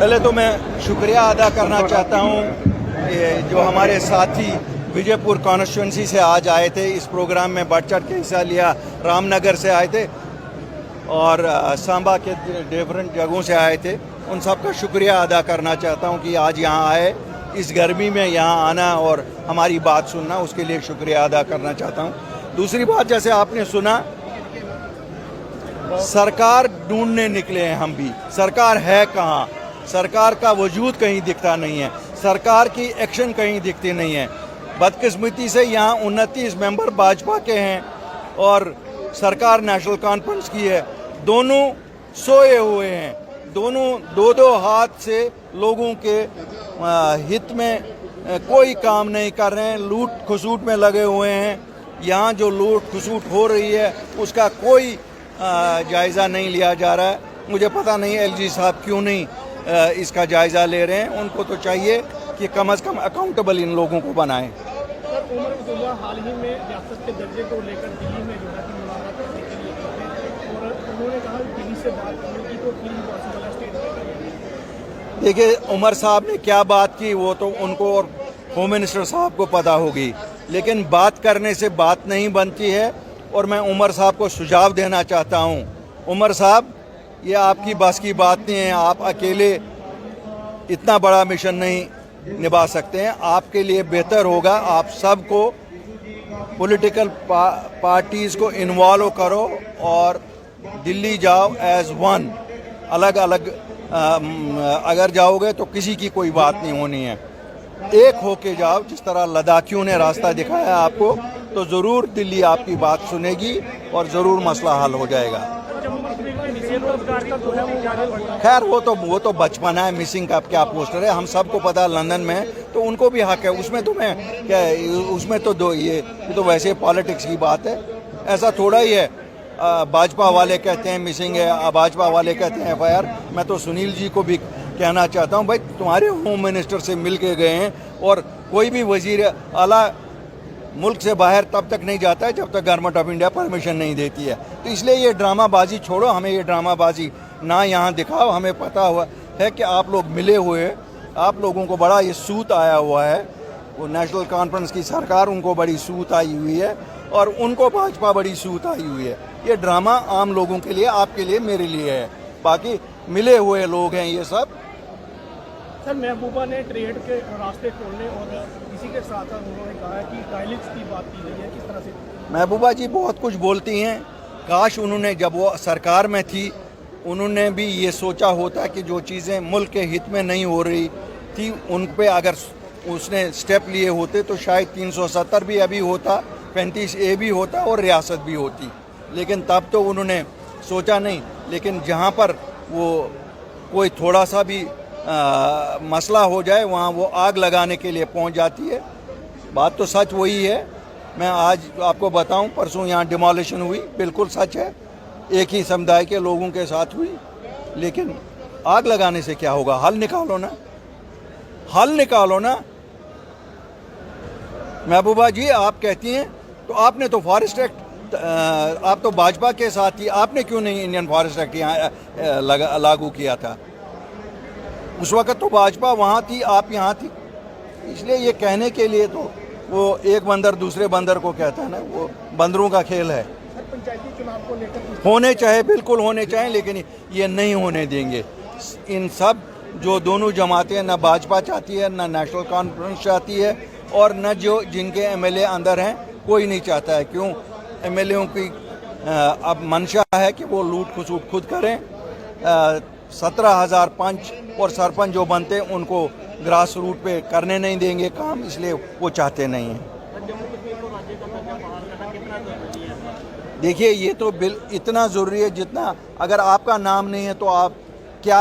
पहले तो मैं शुक्रिया अदा करना चाहता हूँ जो हमारे साथी विजयपुर कॉन्स्टिट्यूंसी से आज आए थे, इस प्रोग्राम में बढ़ चढ़ के हिस्सा लिया। रामनगर से आए थे और सांबा के डिफरेंट जगहों से आए थे। उन सब का शुक्रिया अदा करना चाहता हूँ कि आज यहाँ आए, इस गर्मी में यहाँ आना और हमारी बात सुनना, उसके लिए शुक्रिया अदा करना चाहता हूँ। दूसरी बात, जैसे आपने सुना, सरकार ढूंढने निकले हैं हम भी। सरकार है कहाँ? सरकार का वजूद कहीं दिखता नहीं है, सरकार की एक्शन कहीं दिखती नहीं है। बदकिस्मती से यहाँ 29 मेंबर भाजपा के हैं और सरकार नेशनल कॉन्फ्रेंस की है। दोनों सोए हुए हैं, दोनों दो हाथ से लोगों के हित में कोई काम नहीं कर रहे हैं, लूट खसूट में लगे हुए हैं। यहाँ जो लूट खसूट हो रही है उसका कोई जायज़ा नहीं लिया जा रहा है। मुझे पता नहीं एलजी साहब क्यों नहीं इसका जायज़ा ले रहे हैं। उनको तो चाहिए कि कम से कम अकाउंटेबल इन लोगों को बनाएं। सर, उमर अब्दुल्ला हाल ही में रियासत के दर्जे को लेकर दिल्ली में जो है कि मुलाकात करने के लिए गए और उन्होंने कहा दिल्ली से बात करने की तो फिर पॉसिबल है स्टेट में। देखिए, उमर साहब ने क्या बात की वो तो उनको और होम मिनिस्टर साहब को पता होगी, लेकिन बात करने से बात नहीं बनती है। और मैं उमर साहब को सुझाव देना चाहता हूँ, उमर साहब, ये आपकी बस की बात नहीं है। आप अकेले इतना बड़ा मिशन नहीं निभा सकते हैं। आपके लिए बेहतर होगा आप सबको, पॉलिटिकल पार्टीज़ को इन्वॉल्व करो और दिल्ली जाओ एज वन। अलग अलग अगर जाओगे तो किसी की कोई बात नहीं होनी है, एक होके जाओ। जिस तरह लद्दाखियों ने रास्ता दिखाया आपको, तो ज़रूर दिल्ली आपकी बात सुनेगी और ज़रूर मसला हल हो जाएगा। खैर वो तो बचपना है, मिसिंग का क्या पोस्टर है, हम सबको पता है। लंदन में तो उनको भी हक है, उसमें तो मैं क्या, उसमें तो ये तो वैसे पॉलिटिक्स की बात है। ऐसा थोड़ा ही है, भाजपा वाले कहते हैं मिसिंग है, भाजपा वाले कहते हैं FIR। मैं तो सुनील जी को भी कहना चाहता हूं, भाई तुम्हारे होम मिनिस्टर से मिल के गए हैं और कोई भी वजीर आला मुल्क से बाहर तब तक नहीं जाता है जब तक गवर्नमेंट ऑफ इंडिया परमिशन नहीं देती है। तो इसलिए ये ड्रामाबाजी छोड़ो, हमें ये ड्रामाबाजी ना यहाँ दिखाओ। हमें पता हुआ है कि आप लोग मिले हुए, आप लोगों को बड़ा ये सूत आया हुआ है। वो नेशनल कॉन्फ्रेंस की सरकार, उनको बड़ी सूत आई हुई है और उनको भाजपा बड़ी सूत आई हुई है। ये ड्रामा आम लोगों के लिए, आपके लिए, मेरे लिए है। बाकी मिले हुए लोग हैं ये सब। सर, महबूबा ने ट्रेड के रास्ते खोलने और इसी के साथ उन्होंने कहा है कि डायलिक्स की बात की गई है, किस तरह से? महबूबा जी बहुत कुछ बोलती हैं। काश उन्होंने, जब वो सरकार में थी, उन्होंने भी ये सोचा होता कि जो चीज़ें मुल्क के हित में नहीं हो रही थी उन पे अगर उसने स्टेप लिए होते तो शायद 370 भी अभी होता, 35A भी होता और रियासत भी होती। लेकिन तब तो उन्होंने सोचा नहीं। लेकिन जहाँ पर वो कोई थोड़ा सा भी मसला हो जाए वहाँ वो आग लगाने के लिए पहुँच जाती है। बात तो सच वही है। मैं आज आपको बताऊं, परसों यहाँ डिमोलिशन हुई, बिल्कुल सच है, एक ही समुदाय के लोगों के साथ हुई। लेकिन आग लगाने से क्या होगा? हल निकालो ना, हल निकालो ना। महबूबा जी, आप कहती हैं तो आपने तो फॉरेस्ट एक्ट, आप तो भाजपा के साथ थी, आपने क्यों नहीं इंडियन फॉरेस्ट एक्ट यहाँ लागू किया था? उस वक्त तो भाजपा वहाँ थी, आप यहाँ थी। इसलिए ये कहने के लिए तो वो एक बंदर दूसरे बंदर को कहता है ना, वो बंदरों का खेल है। सर, पंचायती चुनाव को लेकर होने चाहे, बिल्कुल होने चाहे, लेकिन ये नहीं होने देंगे। इन सब जो दोनों जमातें, ना भाजपा चाहती है, ना नेशनल कॉन्फ्रेंस चाहती है और न जो जिनके MLA अंदर हैं, कोई नहीं चाहता है। क्यों? MLA की अब मंशा है कि वो लूट खसूट खुद करें। 17,000 पंच और सरपंच जो बनते हैं उनको ग्रास रूट पे करने नहीं देंगे काम, इसलिए वो चाहते नहीं हैं। देखिए, ये तो बिल इतना ज़रूरी है जितना, अगर आपका नाम नहीं है तो आप क्या,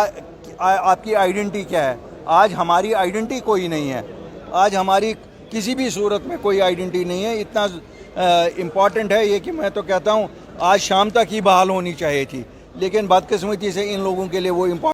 आपकी आइडेंटिटी क्या है? आज हमारी आइडेंटिटी कोई नहीं है, आज हमारी किसी भी सूरत में कोई आइडेंटिटी नहीं है। इतना इम्पॉर्टेंट है ये कि मैं तो कहता हूँ आज शाम तक ही बहाल होनी चाहिए थी, लेकिन बदकिस्मती से इन लोगों के लिए वो इम्पॉर्टेंट